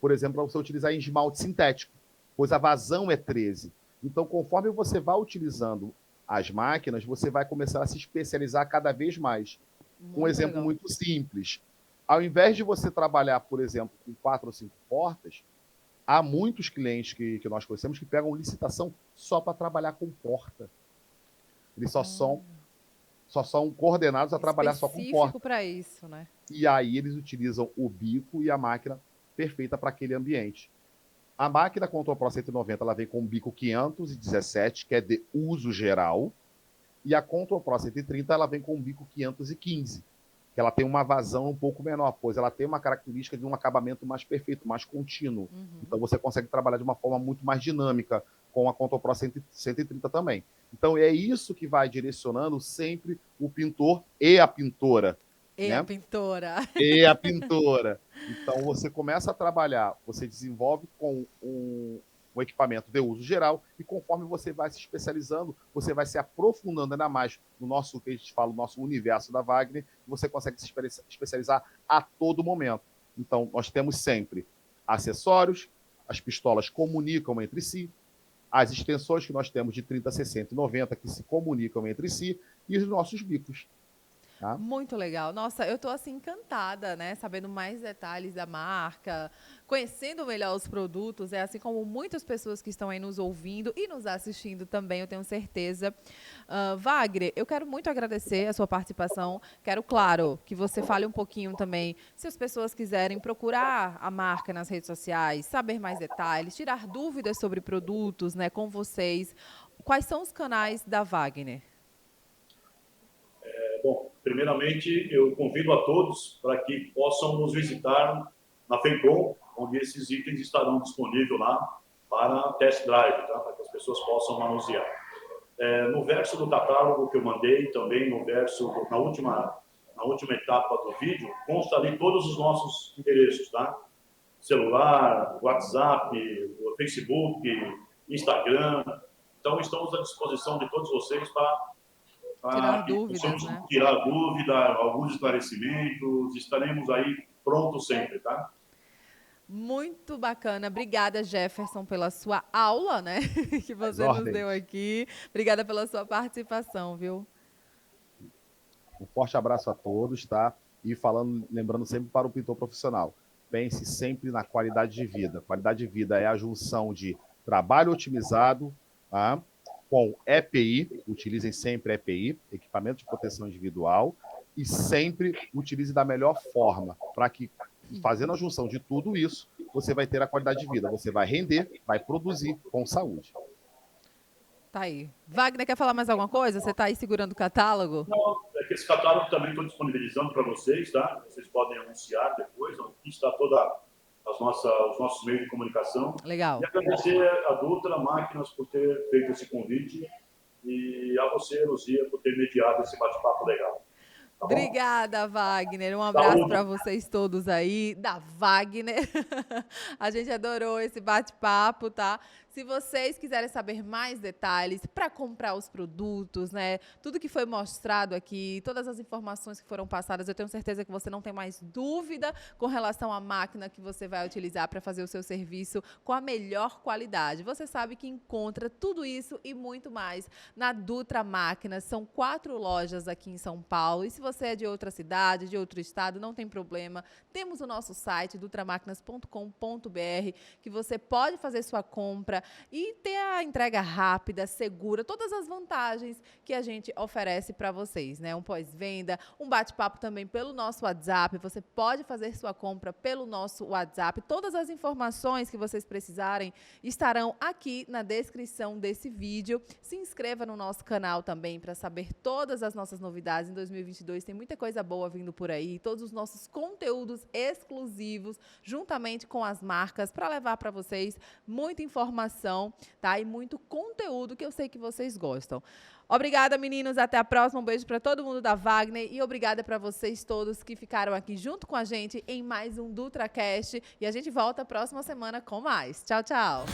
Speaker 3: por exemplo, para você utilizar em esmalte sintético, pois a vazão é 13. Então, conforme você vai utilizando as máquinas, você vai começar a se especializar cada vez mais. Um exemplo muito simples. Ao invés de você trabalhar, por exemplo, com 4 ou 5 portas, há muitos clientes que nós conhecemos que pegam licitação só para trabalhar com porta. Eles só são coordenados a trabalhar só com porta.
Speaker 1: Específico para isso, né?
Speaker 3: E aí eles utilizam o bico e a máquina perfeita para aquele ambiente. A máquina Control Pro 190 ela vem com o bico 517, que é de uso geral, e a Control Pro 130 ela vem com o bico 515, que ela tem uma vazão um pouco menor, pois ela tem uma característica de um acabamento mais perfeito, mais contínuo. Então você consegue trabalhar de uma forma muito mais dinâmica com a Control Pro 130 também. Então é isso que vai direcionando sempre o pintor e a pintora.
Speaker 1: E
Speaker 3: né?
Speaker 1: a pintora.
Speaker 3: E a pintora. Então você começa a trabalhar, você desenvolve com um equipamento de uso geral e conforme você vai se especializando, você vai se aprofundando ainda mais no nosso, que a gente fala, o nosso universo da Wagner, e você consegue se especializar a todo momento. Então nós temos sempre acessórios, as pistolas comunicam entre si, as extensões que nós temos de 30, 60 e 90 que se comunicam entre si e os nossos bicos. Tá?
Speaker 1: Muito legal. Nossa, eu tô assim encantada, né? Sabendo mais detalhes da marca, conhecendo melhor os produtos, assim como muitas pessoas que estão aí nos ouvindo e nos assistindo também, eu tenho certeza. Wagner, eu quero muito agradecer a sua participação. Quero, claro, que você fale um pouquinho também, se as pessoas quiserem procurar a marca nas redes sociais, saber mais detalhes, tirar dúvidas sobre produtos, né, com vocês. Quais são os canais da Wagner?
Speaker 2: Bom, primeiramente, eu convido a todos para que possam nos visitar na FENCOM, onde esses itens estarão disponíveis lá para test drive, tá? Para que as pessoas possam manusear. No verso do catálogo que eu mandei, também no verso, na última etapa do vídeo, consta ali todos os nossos endereços, tá? Celular, WhatsApp, Facebook, Instagram. Então, estamos à disposição de todos vocês para
Speaker 1: tirar dúvidas, né?
Speaker 2: Tirar dúvida, alguns esclarecimentos. Estaremos aí prontos sempre, tá?
Speaker 1: Muito bacana. Obrigada, Jefferson, pela sua aula, né? Que você nos deu aqui. Obrigada pela sua participação, viu?
Speaker 3: Um forte abraço a todos, tá? E lembrando sempre para o pintor profissional, pense sempre na qualidade de vida. Qualidade de vida é a junção de trabalho otimizado, tá? Com EPI, utilizem sempre EPI, equipamento de proteção individual, e sempre utilize da melhor forma, para que, fazendo a junção de tudo isso, você vai ter a qualidade de vida. Você vai render, vai produzir com saúde.
Speaker 1: Tá aí. Wagner, quer falar mais alguma coisa? Você está aí segurando o catálogo?
Speaker 2: Não, é que esse catálogo também estou disponibilizando para vocês, tá? Vocês podem anunciar depois. Aqui está os nossos meios de comunicação.
Speaker 1: Legal.
Speaker 2: E agradecer a Dutra Máquinas por ter feito esse convite e a você, Luzia, por ter mediado esse bate-papo legal. Tá bom?
Speaker 1: Obrigada, Wagner. Um abraço para vocês todos aí, da Wagner. A gente adorou esse bate-papo, tá? Se vocês quiserem saber mais detalhes para comprar os produtos, né? Tudo que foi mostrado aqui, todas as informações que foram passadas, eu tenho certeza que você não tem mais dúvida com relação à máquina que você vai utilizar para fazer o seu serviço com a melhor qualidade. Você sabe que encontra tudo isso e muito mais na Dutra Máquinas. São 4 lojas aqui em São Paulo. E se você é de outra cidade, de outro estado, não tem problema. Temos o nosso site, dutramaquinas.com.br, que você pode fazer sua compra e ter a entrega rápida, segura, todas as vantagens que a gente oferece para vocês, né? Um pós-venda, um bate-papo também pelo nosso WhatsApp, você pode fazer sua compra pelo nosso WhatsApp. Todas as informações que vocês precisarem estarão aqui na descrição desse vídeo. Se inscreva no nosso canal também para saber todas as nossas novidades. Em 2022 tem muita coisa boa vindo por aí, todos os nossos conteúdos exclusivos, juntamente com as marcas, para levar para vocês muita informação, tá? E muito conteúdo que eu sei que vocês gostam. Obrigada, meninos. Até a próxima. Um beijo para todo mundo da Wagner e obrigada para vocês todos que ficaram aqui junto com a gente em mais um DutraCast. E a gente volta a próxima semana com mais. Tchau, tchau.